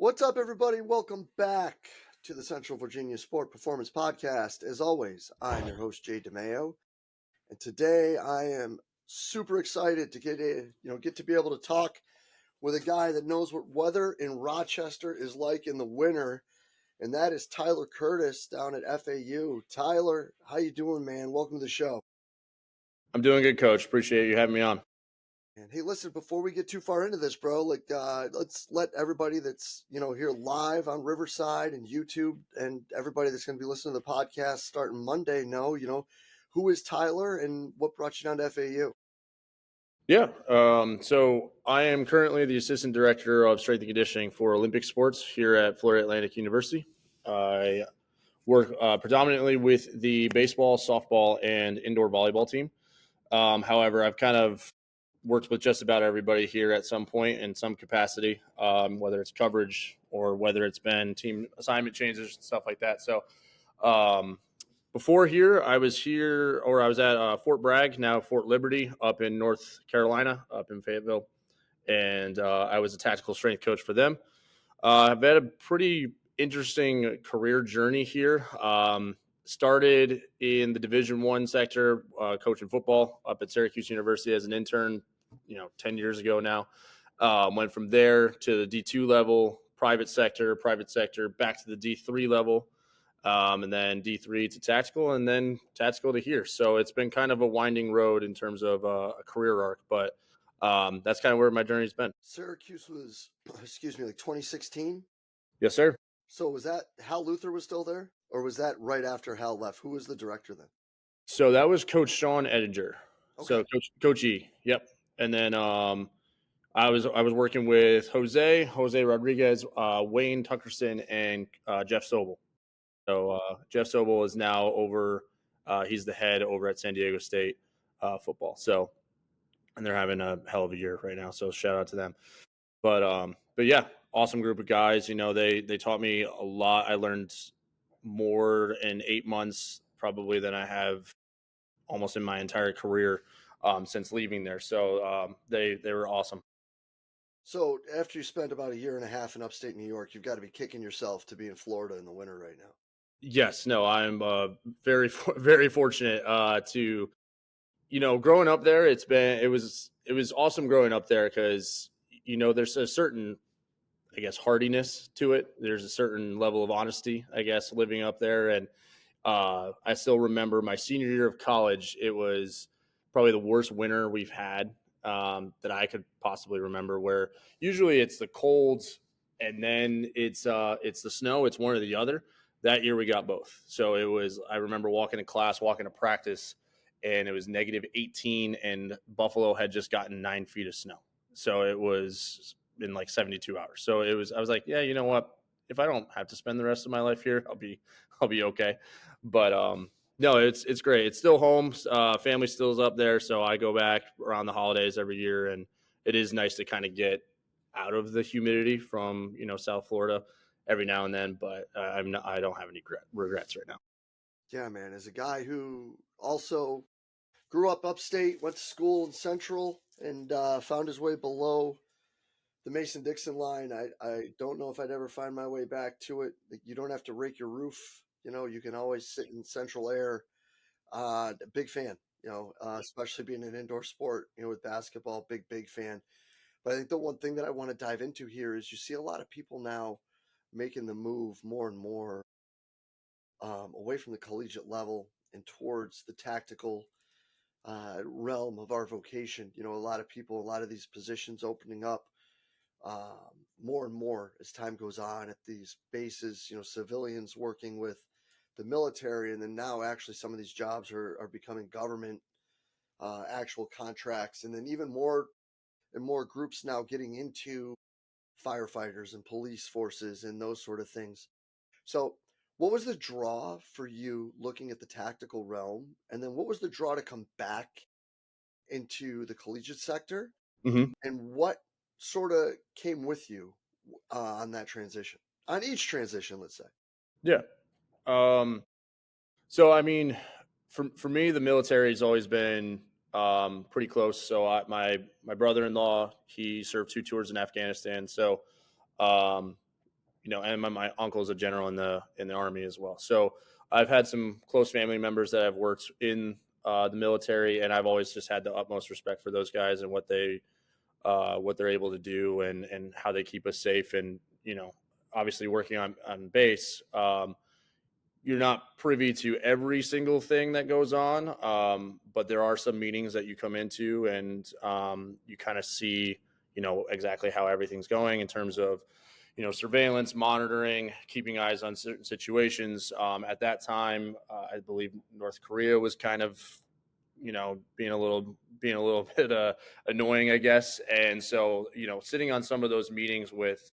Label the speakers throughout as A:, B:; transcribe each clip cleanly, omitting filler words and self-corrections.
A: What's up, everybody? Welcome back to the Central Virginia Sport Performance Podcast. As always, I'm your host, Jay DeMayo, and today I am super excited to get to be able to talk with a guy that knows what weather in Rochester is like in the winter, and that is Tyler Curtis down at FAU. Tyler, how you doing, man? Welcome to the show.
B: I'm doing good, Coach. Appreciate you having me on.
A: And hey, listen, before we get too far into this, bro, let's let everybody that's, here live on Riverside and YouTube and everybody that's going to be listening to the podcast starting Monday know, who is Tyler and what brought you down to FAU?
B: Yeah. So I am currently the Assistant Director of Strength and Conditioning for Olympic Sports here at Florida Atlantic University. I work predominantly with the baseball, softball, and indoor volleyball team. However, I've kind of worked with just about everybody here at some point in some capacity, whether it's coverage or whether it's been team assignment changes, stuff like that. So before here, I was at Fort Bragg, now Fort Liberty, up in North Carolina, up in Fayetteville, and I was a tactical strength coach for them. I've had a pretty interesting career journey here. Started in the Division I sector, coaching football up at Syracuse University as an intern, 10 years ago now. Went from there to the D2 level, private sector, back to the D3 level, and then D3 to tactical, and then tactical to here. So it's been kind of a winding road in terms of a career arc, but that's kind of where my journey's been.
A: Syracuse was, like 2016?
B: Yes, sir.
A: So was that Hal Luther was still there? Or was that right after Hal left? Who was the director then?
B: So that was Coach Sean Edinger.
A: Okay.
B: So Coach E. Yep. And then I was working with Jose Rodriguez, Wayne Tuckerson, and Jeff Sobel. So Jeff Sobel is now over. He's the head over at San Diego State football. So, and they're having a hell of a year right now. So shout out to them. But yeah, awesome group of guys. They taught me a lot. I learned more in 8 months probably than I have almost in my entire career since leaving there. So they were awesome.
A: So after you spent about a year and a half in upstate New York, you've got to be kicking yourself to be in Florida in the winter right now.
B: Yes, no, I'm very, very fortunate to, growing up there. It was awesome growing up there because, there's a certain, I guess, hardiness to it. There's a certain level of honesty, I guess, living up there. And I still remember my senior year of college. It was probably the worst winter we've had that I could possibly remember, where usually it's the cold and then it's the snow. It's one or the other. That year we got both. So I remember walking to class, walking to practice, and it was -18 and Buffalo had just gotten 9 feet of snow. So it was in like 72 hours. So I was like, yeah, you know what? If I don't have to spend the rest of my life here, I'll be okay. But no, it's great. It's still home. Family still is up there. So I go back around the holidays every year, and it is nice to kind of get out of the humidity from, South Florida every now and then, but I don't have any regrets right now.
A: Yeah, man. As a guy who also grew up upstate, went to school in Central, and found his way below the Mason-Dixon line, I don't know if I'd ever find my way back to it. You don't have to rake your roof. You can always sit in central air. Big fan, especially being an indoor sport, with basketball, big fan. But I think the one thing that I want to dive into here is you see a lot of people now making the move more and more away from the collegiate level and towards the tactical realm of our vocation. A lot of people, a lot of these positions opening up more and more as time goes on at these bases, civilians working with the military. And then now actually some of these jobs are becoming government actual contracts. And then even more and more groups now getting into firefighters and police forces and those sort of things. So what was the draw for you looking at the tactical realm? And then what was the draw to come back into the collegiate sector?
B: Mm-hmm.
A: And what sort of came with you on that transition, on each transition, let's say?
B: Yeah. So, I mean, for me, the military has always been pretty close. So my brother-in-law, he served 2 tours in Afghanistan. So and my uncle's a general in the Army as well. So I've had some close family members that have worked in the military, and I've always just had the utmost respect for those guys and what they're able to do and how they keep us safe. And obviously working on base, you're not privy to every single thing that goes on, but there are some meetings that you come into, and you kind of see exactly how everything's going in terms of surveillance, monitoring, keeping eyes on certain situations. At that time, I believe North Korea was kind of being a little bit annoying, I guess. And so sitting on some of those meetings with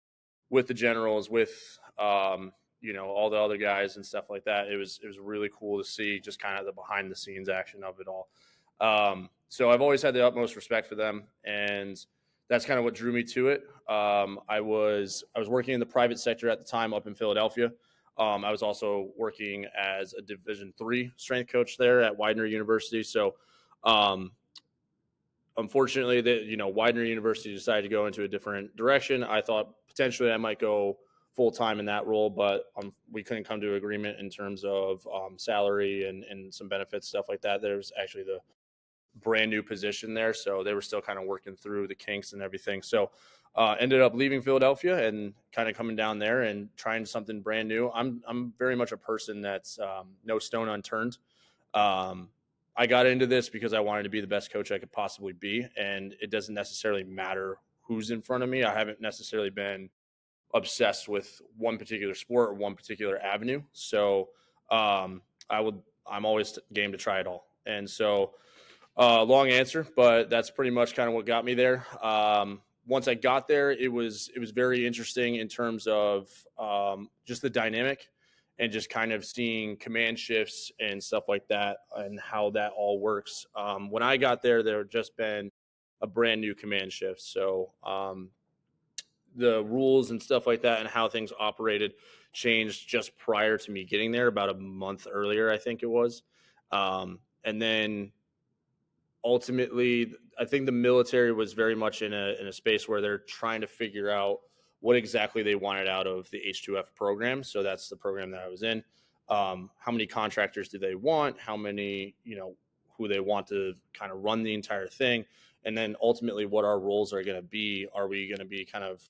B: the generals, with all the other guys and stuff like that, it was really cool to see just kind of the behind the scenes action of it all. So I've always had the utmost respect for them, and that's kind of what drew me to it. I was working in the private sector at the time up in Philadelphia. I was also working as a Division III strength coach there at Widener University. So, unfortunately, Widener University decided to go into a different direction. I thought potentially I might go full time in that role, but we couldn't come to an agreement in terms of salary and some benefits, stuff like that. There was actually the brand new position there, so they were still kind of working through the kinks and everything. So ended up leaving Philadelphia and kind of coming down there and trying something brand new. I'm very much a person that's no stone unturned. I got into this because I wanted to be the best coach I could possibly be, and it doesn't necessarily matter who's in front of me. I haven't necessarily been obsessed with one particular sport or one particular avenue. So I'm always game to try it all. And so long answer, but that's pretty much kind of what got me there. Once I got there, it was very interesting in terms of just the dynamic and just kind of seeing command shifts and stuff like that and how that all works. When I got there had just been a brand new command shift. So the rules and stuff like that and how things operated changed just prior to me getting there, about a month earlier, I think it was. And then ultimately, I think the military was very much in a space where they're trying to figure out what exactly they wanted out of the H2F program. So that's the program that I was in. How many contractors do they want? How many, who they want to kind of run the entire thing? And then ultimately what our roles are going to be. Are we going to be kind of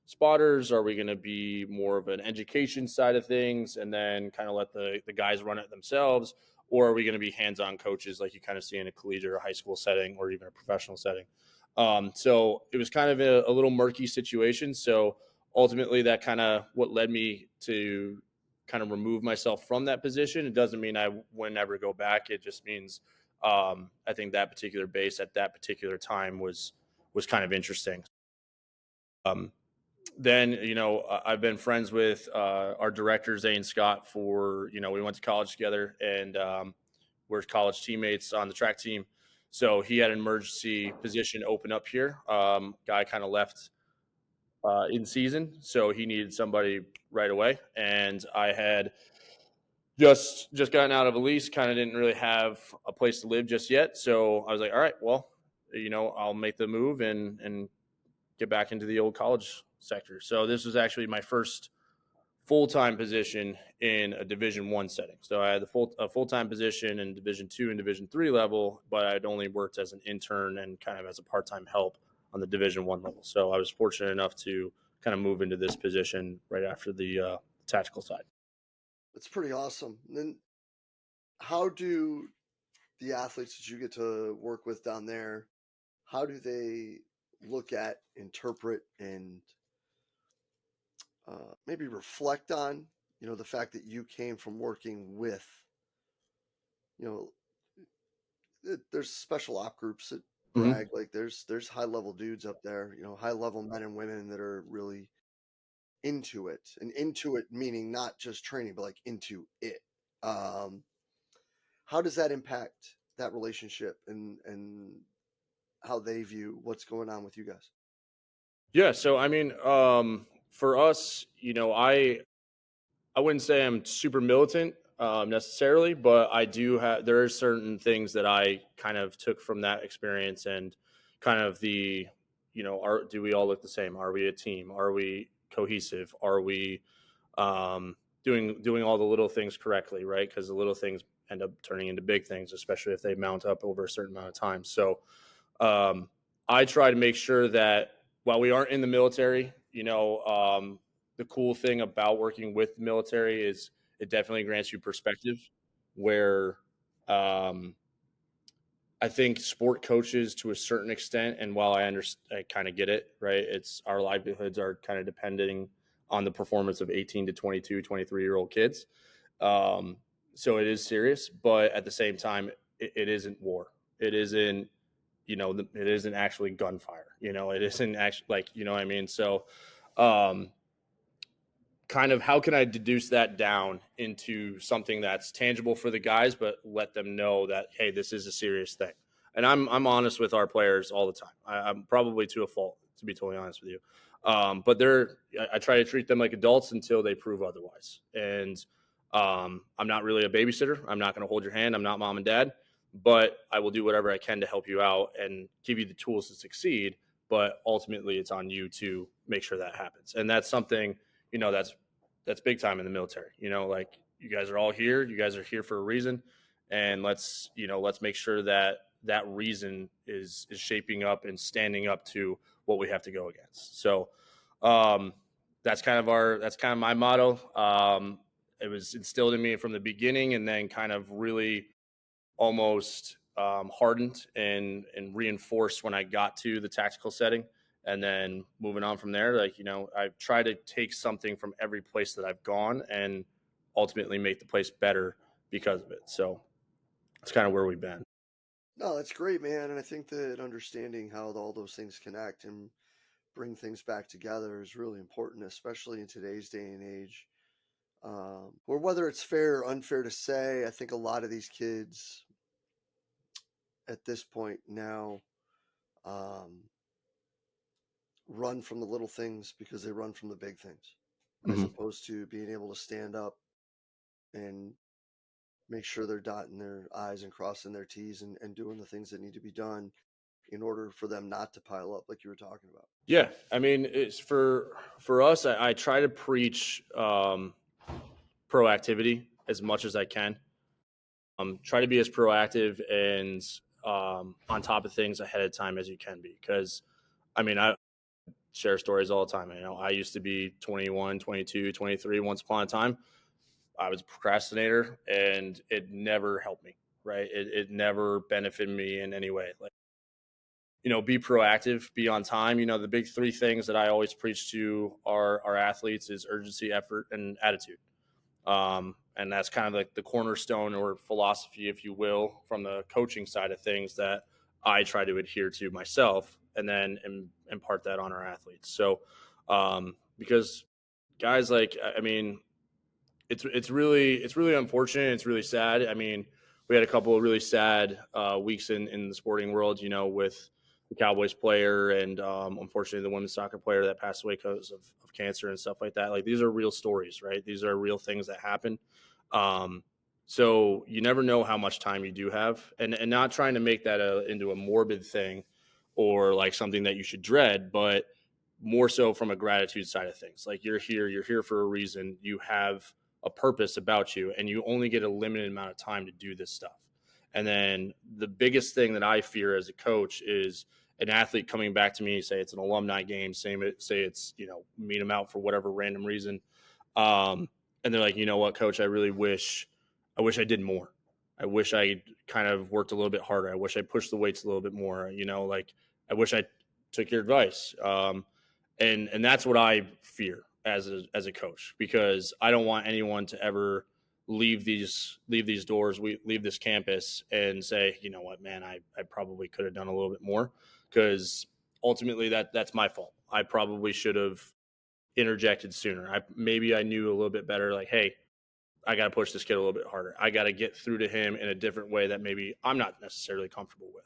B: spotters? Are we going to be more of an education side of things and then kind of let the guys run it themselves? Or are we going to be hands-on coaches like you kind of see in a collegiate or high school setting or even a professional setting? So it was kind of a little murky situation. So ultimately that kind of what led me to kind of remove myself from that position. It doesn't mean I would never go back. It just means I think that particular base at that particular time was kind of interesting. Then, I've been friends with our director, Zane Scott, for, we went to college together and we're college teammates on the track team. So he had an emergency position open up here. Guy kind of left in season, so he needed somebody right away. And I had just gotten out of a lease, kind of didn't really have a place to live just yet. So I was like, all right, well, I'll make the move and get back into the old college sector. So this was actually my first full-time position in a Division I setting. So I had a full-time position in Division II and Division III level, but I'd only worked as an intern and kind of as a part-time help on the Division I level. So I was fortunate enough to kind of move into this position right after the tactical side.
A: It's pretty awesome. And then how do the athletes that you get to work with down there, how do they look at, interpret, and maybe reflect on, the fact that you came from working with, there's special op groups at Bragg. Like there's high level dudes up there, high level men and women that are really into it, and into it meaning not just training, but like into it. How does that impact that relationship and how they view what's going on with you guys?
B: Yeah. So, I mean, for us, I wouldn't say I'm super militant necessarily, but I do have, there are certain things that I kind of took from that experience and kind of do we all look the same? Are we a team? Are we cohesive? Are we doing all the little things correctly, right? Because the little things end up turning into big things, especially if they mount up over a certain amount of time. So um, I try to make sure that while we aren't in the military, the cool thing about working with the military is it definitely grants you perspective where um, I think sport coaches to a certain extent, and while I understand, I kind of get it, right? It's our livelihoods are kind of depending on the performance of 18 to 22, 23-year-old kids. Um, so it is serious, but at the same time, it isn't war. It isn't, it isn't actually gunfire. It isn't actually like, what I mean? So, um, kind of how can I deduce that down into something that's tangible for the guys, but let them know that, hey, this is a serious thing. And I'm honest with our players all the time. I'm probably to a fault, to be totally honest with you. But I try to treat them like adults until they prove otherwise. And I'm not really a babysitter. I'm not going to hold your hand. I'm not mom and dad, but I will do whatever I can to help you out and give you the tools to succeed. But ultimately, it's on you to make sure that happens. And that's something, that's big time in the military. Like you guys are all here. You guys are here for a reason, and let's make sure that that reason is shaping up and standing up to what we have to go against. So um, that's kind of my motto. It was instilled in me from the beginning, and then kind of really almost hardened and reinforced when I got to the tactical setting. And then moving on from there, I try to take something from every place that I've gone and ultimately make the place better because of it. So it's kind of where we've been.
A: No, that's great, man. And I think that understanding how all those things connect and bring things back together is really important, especially in today's day and age. Or whether it's fair or unfair to say, I think a lot of these kids at this point now um, run from the little things because they run from the big things, as
B: Mm-hmm.
A: opposed to being able to stand up and make sure they're dotting their I's and crossing their T's and doing the things that need to be done in order for them not to pile up, like you were talking about.
B: Yeah, I mean, it's for us. I try to preach proactivity as much as I can. Try to be as proactive and on top of things ahead of time as you can be, because I mean, I share stories all the time. I used to be 21, 22, 23 once upon a time. I was a procrastinator and it never helped me, right? It never benefited me in any way. Like, be proactive, be on time. The big three things that I always preach to our athletes is urgency, effort, and attitude. And that's kind of like the cornerstone or philosophy, if you will, from the coaching side of things that I try to adhere to myself and then impart that on our athletes. So, because guys, like, I mean, it's really unfortunate. It's really sad. I mean, we had a couple of really sad weeks in the sporting world, with the Cowboys player and unfortunately the women's soccer player that passed away because of cancer and stuff like that. Like, these are real stories, right? These are real things that happen. Um, so you never know how much time you do have, and not trying to make that into a morbid thing or like something that you should dread, but more so from a gratitude side of things. Like, you're here for a reason. You have a purpose about you, and you only get a limited amount of time to do this stuff. And then the biggest thing that I fear as a coach is an athlete coming back to me, say it's an alumni game, say it's, meet them out for whatever random reason. And they're like, you know what, coach, I wish I did more. I wish I kind of worked a little bit harder. I wish I pushed the weights a little bit more, like I wish I took your advice. And that's what I fear as a coach, because I don't want anyone to ever leave these doors, we leave this campus and say, you know what, man, I probably could have done a little bit more, because ultimately that's my fault. I probably should have interjected sooner. Maybe I knew a little bit better, like, hey, I got to push this kid a little bit harder. I got to get through to him in a different way that maybe I'm not necessarily comfortable with.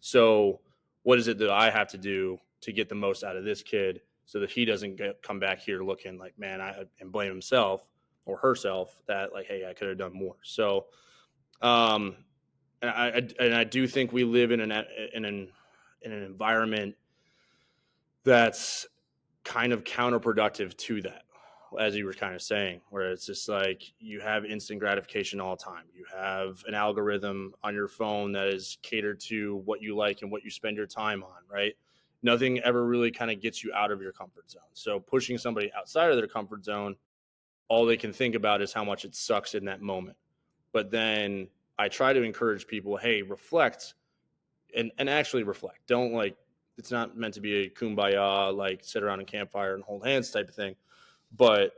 B: So what is it that I have to do to get the most out of this kid so that he doesn't come back here looking like, man, and blame himself or herself that, like, hey, I could have done more. So, um, and I do think we live in an environment that's kind of counterproductive to that, as you were kind of saying, where it's just like you have instant gratification all the time. You have an algorithm on your phone that is catered to what you like and what you spend your time on, right? Nothing ever really kind of gets you out of your comfort zone. So pushing somebody outside of their comfort zone, all they can think about is how much it sucks in that moment. But then I try to encourage people, hey, reflect and actually reflect. Don't like, it's not meant to be a kumbaya, like sit around a campfire and hold hands type of thing, but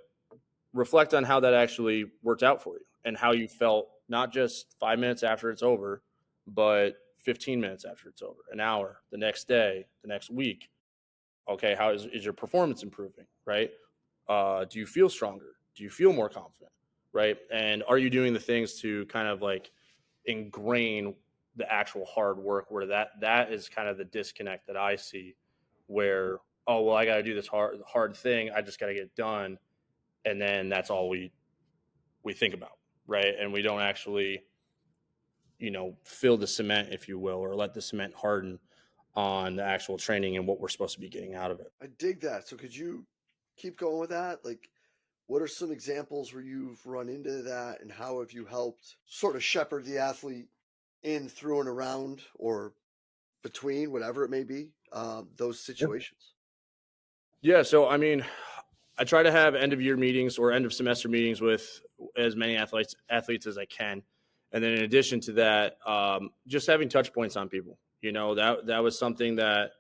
B: reflect on how that actually worked out for you and how you felt, not just 5 minutes after it's over, but 15 minutes after it's over, an hour, the next day, the next week. Okay, how is your performance improving, right? Do you feel stronger? Do you feel more confident, right? And are you doing the things to kind of like ingrain the actual hard work, where that is kind of the disconnect that I see, where, oh, well, I got to do this hard thing, I just got to get it done, and then that's all we think about, right? And we don't actually, fill the cement, if you will, or let the cement harden on the actual training and what we're supposed to be getting out of it.
A: I dig that. So could you keep going with that? Like, what are some examples where you've run into that, and how have you helped sort of shepherd the athlete in, through, and around, or between, whatever it may be, those situations?
B: Yeah. So, I mean, I try to have end of year meetings or end of semester meetings with as many athletes as I can. And then in addition to that, just having touch points on people, that was something that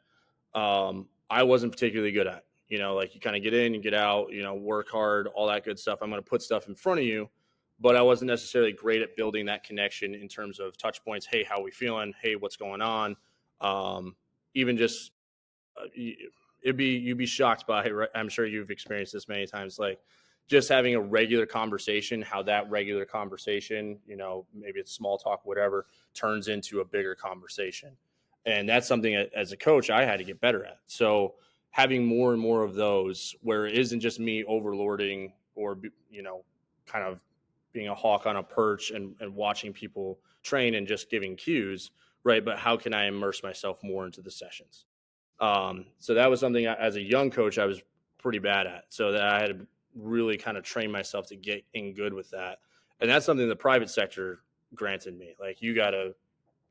B: I wasn't particularly good at. Like you kind of get in, you get out, work hard, all that good stuff. I'm going to put stuff in front of you, but I wasn't necessarily great at building that connection in terms of touch points. Hey, how are we feeling? Hey, what's going on? Even just you'd be shocked by, I'm sure you've experienced this many times, like just having a regular conversation, how that regular conversation, maybe it's small talk, whatever, turns into a bigger conversation. And that's something as a coach I had to get better at. So having more and more of those, where it isn't just me overlording or kind of being a hawk on a perch and watching people train and just giving cues, right? But how can I immerse myself more into the sessions? So that was something as a young coach I was pretty bad at. So that I had to really kind of train myself to get in good with that. And that's something the private sector granted me. Like you got to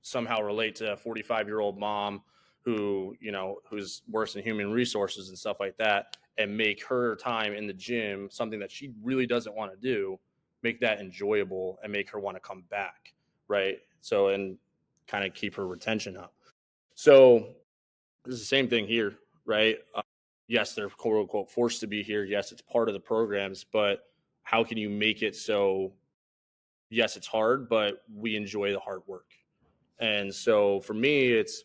B: somehow relate to a 45-year-old mom who's works in human resources and stuff like that, and make her time in the gym something that she really doesn't want to do, make that enjoyable and make her want to come back. Right. So, and kind of keep her retention up. So it's the same thing here, right? Yes, they're quote unquote forced to be here. Yes, it's part of the programs, but how can you make it so, yes, it's hard, but we enjoy the hard work? And so for me, it's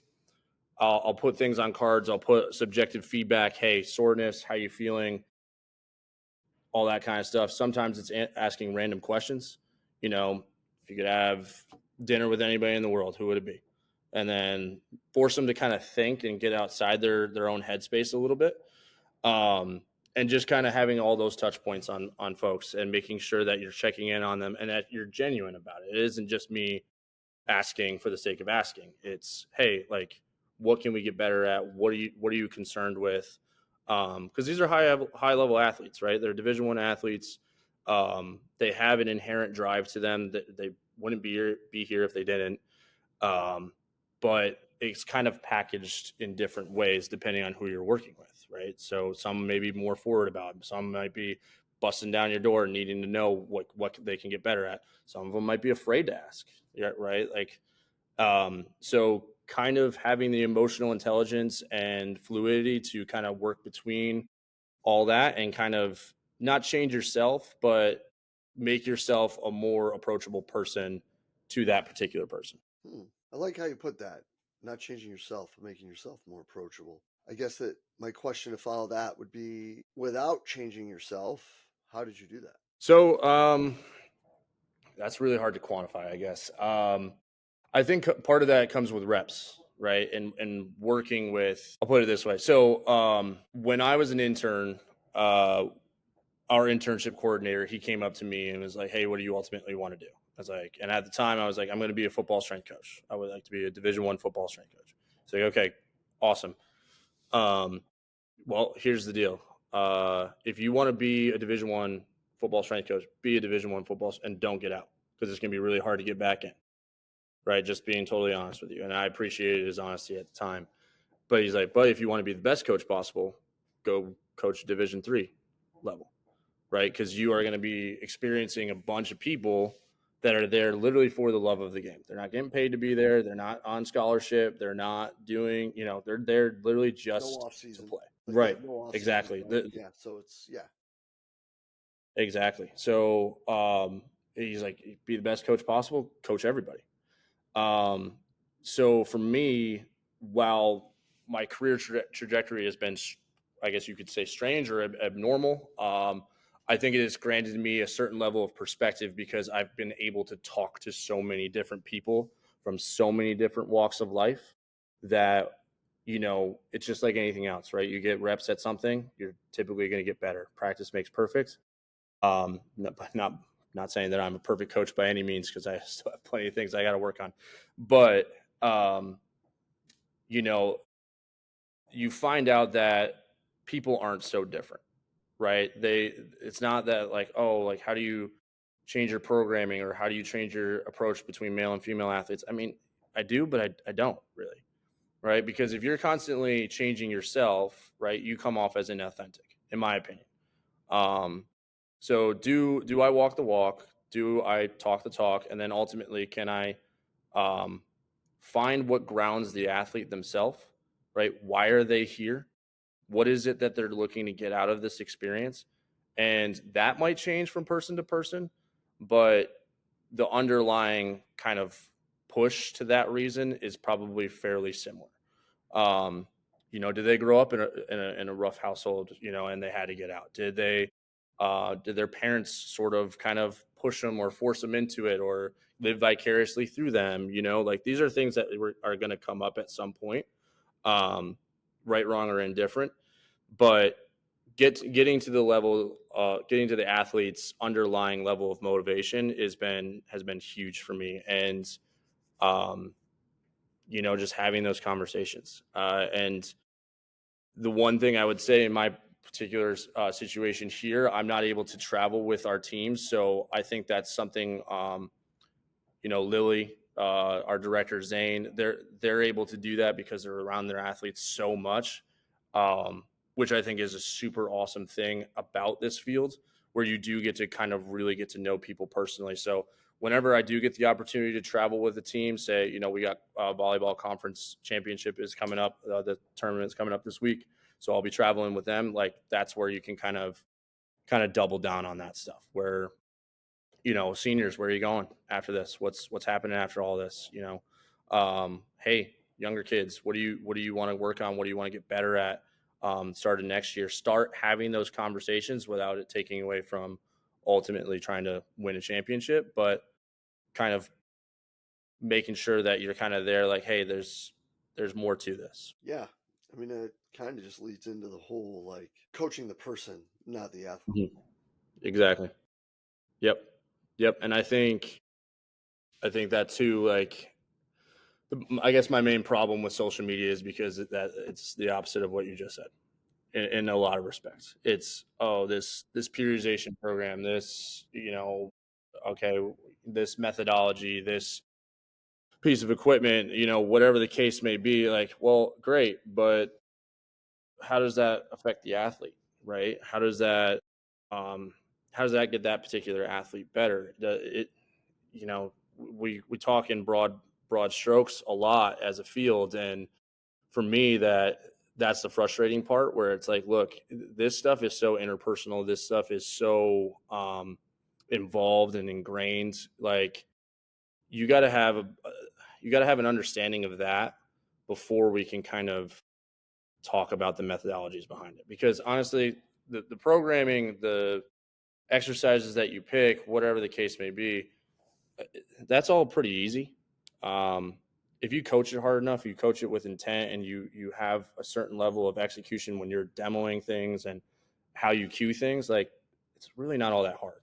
B: I'll put things on cards. I'll put subjective feedback. Hey, soreness, how you feeling? All that kind of stuff. Sometimes it's asking random questions. If you could have dinner with anybody in the world, who would it be? And then force them to kind of think and get outside their own headspace a little bit. And just kind of having all those touch points on folks and making sure that you're checking in on them and that you're genuine about it. It isn't just me asking for the sake of asking. It's, hey, like, what can we get better at? What are you concerned with? Because these are high level athletes, right? They're Division I athletes. They have an inherent drive to them that they wouldn't be here if they didn't. But it's kind of packaged in different ways depending on who you're working with, right? So some may be more forward about it. Some might be busting down your door and needing to know what they can get better at. Some of them might be afraid to ask, right? Like, so kind of having the emotional intelligence and fluidity to kind of work between all that and kind of not change yourself, but make yourself a more approachable person to that particular person.
A: I like how you put that. Not changing yourself, but making yourself more approachable. I guess that my question to follow that would be, without changing yourself, how did you do that?
B: So that's really hard to quantify, I guess. I think part of that comes with reps, right? And working with, I'll put it this way. So when I was an intern, our internship coordinator, he came up to me and was like, hey, what do you ultimately want to do? I was like, and at the time I was like, I'm going to be a football strength coach. I would like to be a Division I football strength coach. So like, okay, awesome. Well, here's the deal. If you want to be a Division I football strength coach, be a Division I football and don't get out because it's going to be really hard to get back in. Right, just being totally honest with you, and I appreciated his honesty at the time. But he's like, but if you want to be the best coach possible, go coach Division III level, right? Because you are going to be experiencing a bunch of people that are there literally for the love of the game. They're not getting paid to be there. They're not on scholarship. They're not doing, they're there literally
A: No
B: just
A: off
B: to
A: season.
B: play.
A: Like they
B: Right.
A: have no off
B: Exactly.
A: season. Right? Yeah. So it's
B: Exactly. So he's like, be the best coach possible, coach everybody. So for me, while my career trajectory has been, I guess you could say, strange or abnormal, I think it has granted me a certain level of perspective because I've been able to talk to so many different people from so many different walks of life that, it's just like anything else, right? You get reps at something, you're typically going to get better. Practice makes perfect. Not saying that I'm a perfect coach by any means because I still have plenty of things I got to work on, but you know, you find out that people aren't so different, right? It's not that like, oh, like how do you change your programming or how do you change your approach between male and female athletes? I mean, I do, but I don't really, right? Because if you're constantly changing yourself, right, you come off as inauthentic, in my opinion. Um, so do I walk the walk? Do I talk the talk? And then ultimately, can I um, find what grounds the athlete themselves? Right? Why are they here? What is it that they're looking to get out of this experience? And that might change from person to person, but the underlying kind of push to that reason is probably fairly similar. Um, did they grow up in a rough household, and they had to get out? Did their parents sort of kind of push them or force them into it or live vicariously through them? Like these are things that are going to come up at some point, right, wrong, or indifferent. But getting to getting to the athlete's underlying level of motivation has been huge for me, and um, just having those conversations. And the one thing I would say in my particular situation here, I'm not able to travel with our team. So I think that's something, Lily, our director, Zane, they're able to do that because they're around their athletes so much, which I think is a super awesome thing about this field where you do get to kind of really get to know people personally. So whenever I do get the opportunity to travel with the team, say, we got volleyball conference championship is coming up, the tournament's coming up this week. So I'll be traveling with them. Like that's where you can kind of double down on that stuff where, seniors, where are you going after this? What's happening after all this? Hey, younger kids, what do you want to work on? What do you want to get better at? Starting next year, start having those conversations without it taking away from ultimately trying to win a championship, but kind of making sure that you're kind of there like, hey, there's more to this.
A: yeah. I mean, it kind of just leads into the whole like coaching the person, not the athlete.
B: Mhm. Exactly. Yep. Yep. And I think that too, like, I guess my main problem with social media is because it's the opposite of what you just said. In a lot of respects, it's this periodization program, this okay, this methodology, this piece of equipment, whatever the case may be. Like, well, great, but how does that affect the athlete, right? Um, how does that get that particular athlete better? We talk in broad strokes a lot as a field, and for me that's the frustrating part where it's like, look, this stuff is so interpersonal, this stuff is so involved and ingrained. Like you got to have an understanding of that before we can kind of talk about the methodologies behind it, because honestly the programming, the exercises that you pick, whatever the case may be, that's all pretty easy. Um, if you coach it hard enough, you coach it with intent, and you have a certain level of execution when you're demoing things and how you cue things, like it's really not all that hard.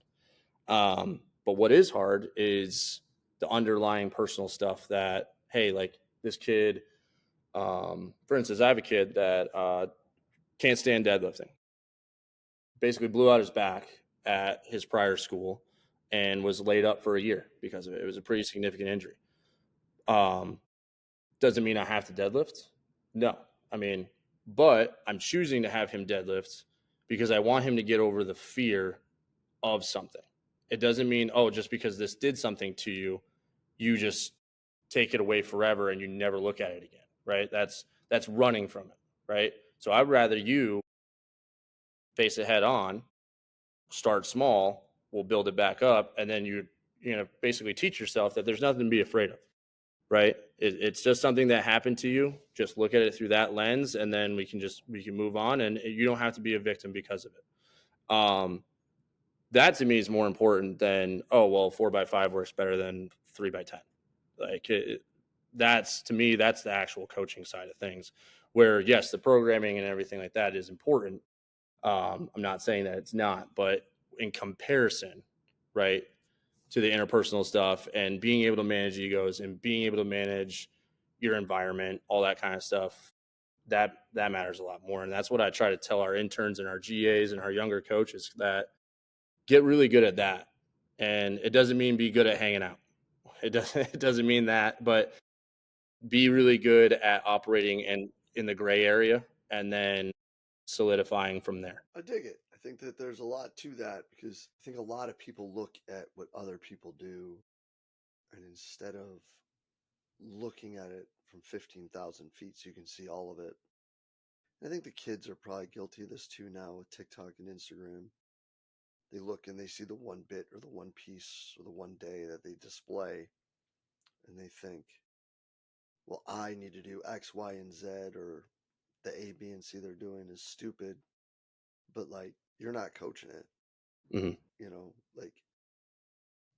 B: But what is hard is the underlying personal stuff that, hey, like this kid, for instance, I have a kid that can't stand deadlifting. Basically blew out his back at his prior school and was laid up for a year because of it. It was a pretty significant injury. Um, doesn't mean I have to deadlift. No. I mean, but I'm choosing to have him deadlift because I want him to get over the fear of something. It doesn't mean, oh, just because this did something to you, you just take it away forever and you never look at it again, right? That's running from it, right? So I'd rather you face it head on, start small, we'll build it back up, and then basically teach yourself that there's nothing to be afraid of, right? It's just something that happened to you. Just look at it through that lens, and then we can move on, and you don't have to be a victim because of it. That to me is more important than, oh, well, 4x5 works better than 3x10. Like that's, to me, that's the actual coaching side of things, where yes, the programming and everything like that is important. I'm not saying that it's not, but in comparison, right, to the interpersonal stuff and being able to manage egos and being able to manage your environment, all that kind of stuff, that matters a lot more. And that's what I try to tell our interns and our GAs and our younger coaches, that get really good at that. And it doesn't mean be good at hanging out. It doesn't mean that, but be really good at operating in the gray area and then solidifying from there.
A: I dig it. I think that there's a lot to that, because I think a lot of people look at what other people do, and instead of looking at it from 15,000 feet so you can see all of it. I think the kids are probably guilty of this too now with TikTok and Instagram. They look and they see the one bit or the one piece or the one day that they display, and they think, well, I need to do X, Y, and Z, or the A, B, and C they're doing is stupid. But like, you're not coaching it.
B: Mm-hmm.
A: Like,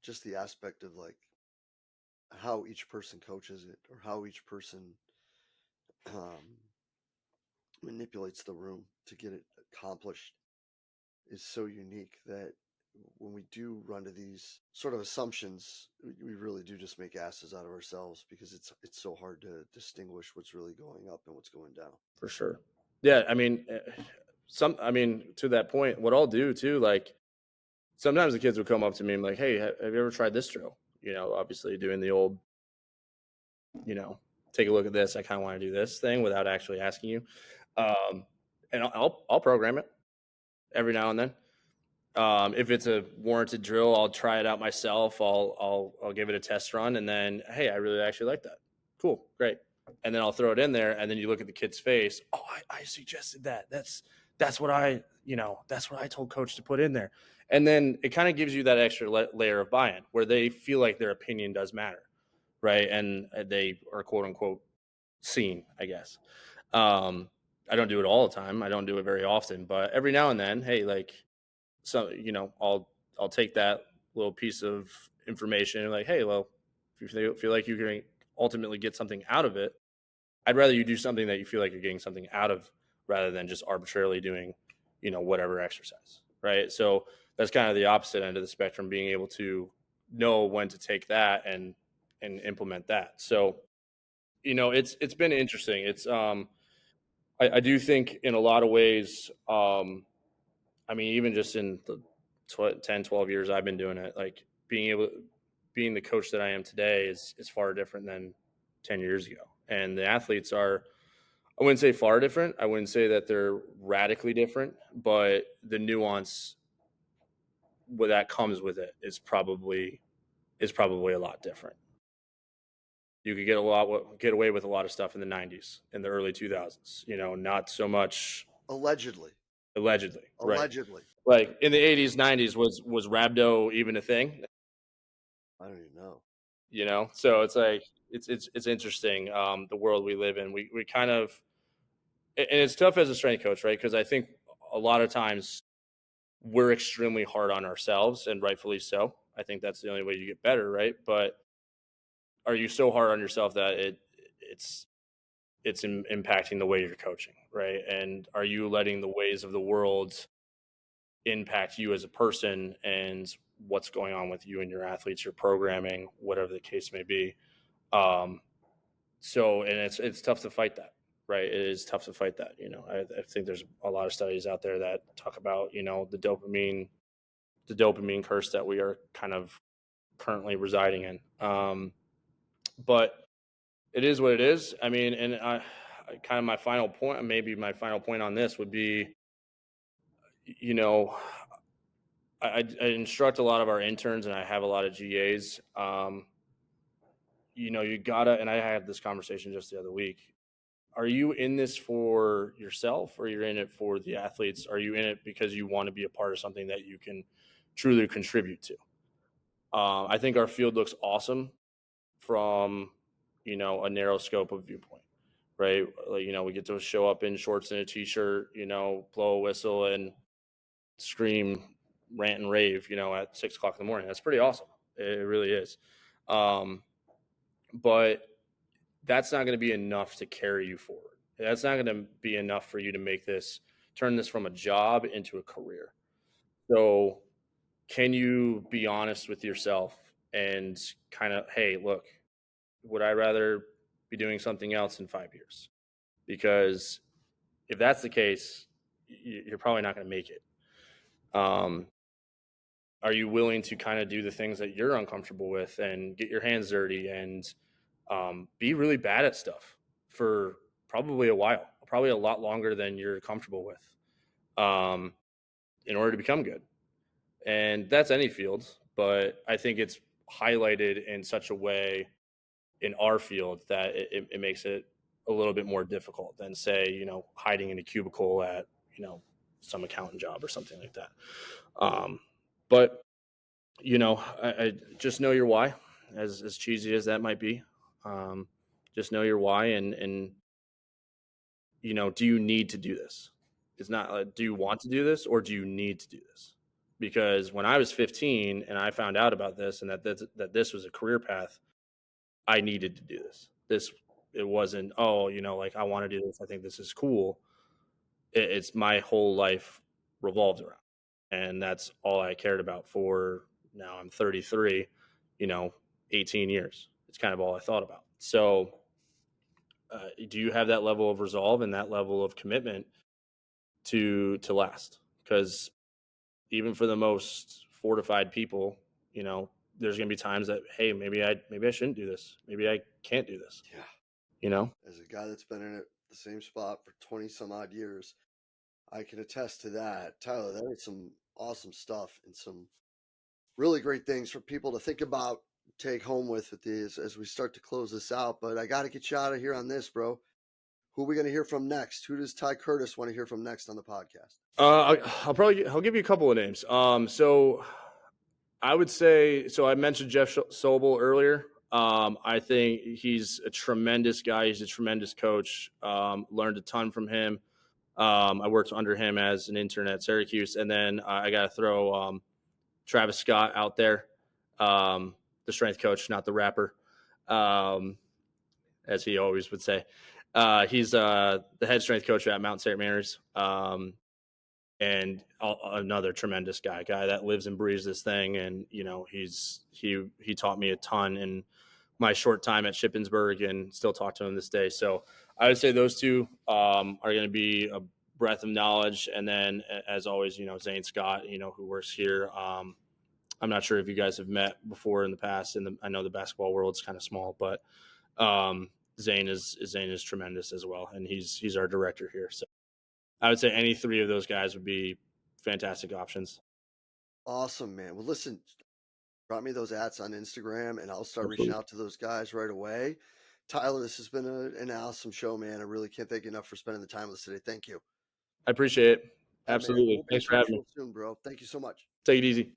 A: just the aspect of like how each person coaches it, or how each person manipulates the room to get it accomplished, is so unique that when we do run to these sort of assumptions, we really do just make asses out of ourselves, because it's so hard to distinguish what's really going up and what's going down.
B: For sure. Yeah, I mean, to that point, what I'll do too, like sometimes the kids will come up to me and be like, hey, have you ever tried this drill? Obviously doing the old, take a look at this. I kind of want to do this thing without actually asking you. And I'll program it every now and then. If it's a warranted drill, I'll try it out myself. I'll give it a test run, and then, hey, I really actually like that. Cool, great. And then I'll throw it in there, and then you look at the kid's face. Oh, I suggested that. That's what I told coach to put in there. And then it kind of gives you that extra layer of buy-in, where they feel like their opinion does matter, right? And they are quote unquote seen, I guess. I don't do it all the time. I don't do it very often, but every now and then, hey, like, so I'll take that little piece of information and, like, hey, well, if you feel like you can ultimately get something out of it, I'd rather you do something that you feel like you're getting something out of, rather than just arbitrarily doing whatever exercise, right? So that's kind of the opposite end of the spectrum, being able to know when to take that and implement that. So it's been interesting. It's I do think in a lot of ways, I mean, even just in the 10, 12 years I've been doing it, like being the coach that I am today is far different than 10 years ago. And the athletes are, I wouldn't say far different. I wouldn't say that they're radically different, but the nuance that comes with it is probably a lot different. You could get away with a lot of stuff in the 90s, in the early 2000s, not so much.
A: Allegedly.
B: Right. Like in the 80s, 90s, was rhabdo even a thing?
A: I don't even know.
B: So it's like it's interesting, the world we live in. We kind of, and it's tough as a strength coach, right? Because I think a lot of times we're extremely hard on ourselves, and rightfully so. I think that's the only way you get better, right? But are you so hard on yourself that it's impacting the way you're coaching, right? And are you letting the ways of the world impact you as a person and what's going on with you and your athletes, your programming, whatever the case may be? And it's tough to fight that, right? It is tough to fight that. I think there's a lot of studies out there that talk about, the dopamine curse that we are kind of currently residing in. But it is what it is. I mean, and kind of my final point, maybe my final point on this would be, you know, I instruct a lot of our interns, and I have a lot of GAs. You gotta, and I had this conversation just the other week. Are you in this for yourself, or you're in it for the athletes? Are you in it because you want to be a part of something that you can truly contribute to? I think our field looks awesome from, a narrow scope of viewpoint, right? Like, we get to show up in shorts and a t-shirt, blow a whistle and scream, rant and rave, at 6 o'clock in the morning. That's pretty awesome. It really is. But that's not going to be enough to carry you forward. That's not going to be enough for you to turn this from a job into a career. So can you be honest with yourself and kind of, hey, look, would I rather be doing something else in 5 years? Because if that's the case, you're probably not going to make it. Are you willing to kind of do the things that you're uncomfortable with and get your hands dirty and be really bad at stuff for probably a while, probably a lot longer than you're comfortable with, in order to become good? And that's any field, but I think it's highlighted in such a way in our field that it makes it a little bit more difficult than, say, hiding in a cubicle at, some accountant job or something like that. But, I just know your why, as cheesy as that might be. Just know your why, and do you need to do this? It's not do you want to do this, or do you need to do this? Because when I was 15 and I found out about this and that this was a career path, I needed to do this. It wasn't, I want to do this, I think this is cool. It's my whole life revolved around, and that's all I cared about for, now I'm 33, 18 years. It's kind of all I thought about. So do you have that level of resolve and that level of commitment to last? Because even for the most fortified people, there's going to be times that, hey, maybe I shouldn't do this. Maybe I can't do this.
A: Yeah. As a guy that's been in the same spot for 20 some odd years, I can attest to that. Tyler, that is some awesome stuff and some really great things for people to think about, take home with these as we start to close this out. But I got to get you out of here on this, bro. Who are we going to hear from next? Who does Ty Curtis want to hear from next on the podcast?
B: I'll give you a couple of names. So I would say, I mentioned Jeff Sobel earlier. I think he's a tremendous guy. He's a tremendous coach. Learned a ton from him. I worked under him as an intern at Syracuse. And then I got to throw Travis Scott out there, the strength coach, not the rapper, as he always would say. He's the head strength coach at Mount St. Mary's, and another tremendous guy that lives and breathes this thing. And, he taught me a ton in my short time at Shippensburg, and still talk to him this day. So I would say those two are going to be a breadth of knowledge. And then, as always, Zane Scott, who works here. I'm not sure if you guys have met before in the past, and I know the basketball world's kind of small, but Zane is tremendous as well, and he's our director here. So I would say any three of those guys would be fantastic options.
A: Awesome, man. Well, listen, drop me those ads on Instagram, and I'll start reaching out to those guys right away. Tyler, this has been an awesome show, man. I really can't thank you enough for spending the time with us today. Thank you.
B: I appreciate it. Absolutely.
A: We'll
B: Thanks for having me.
A: Soon, bro. Thank you so much.
B: Take it easy.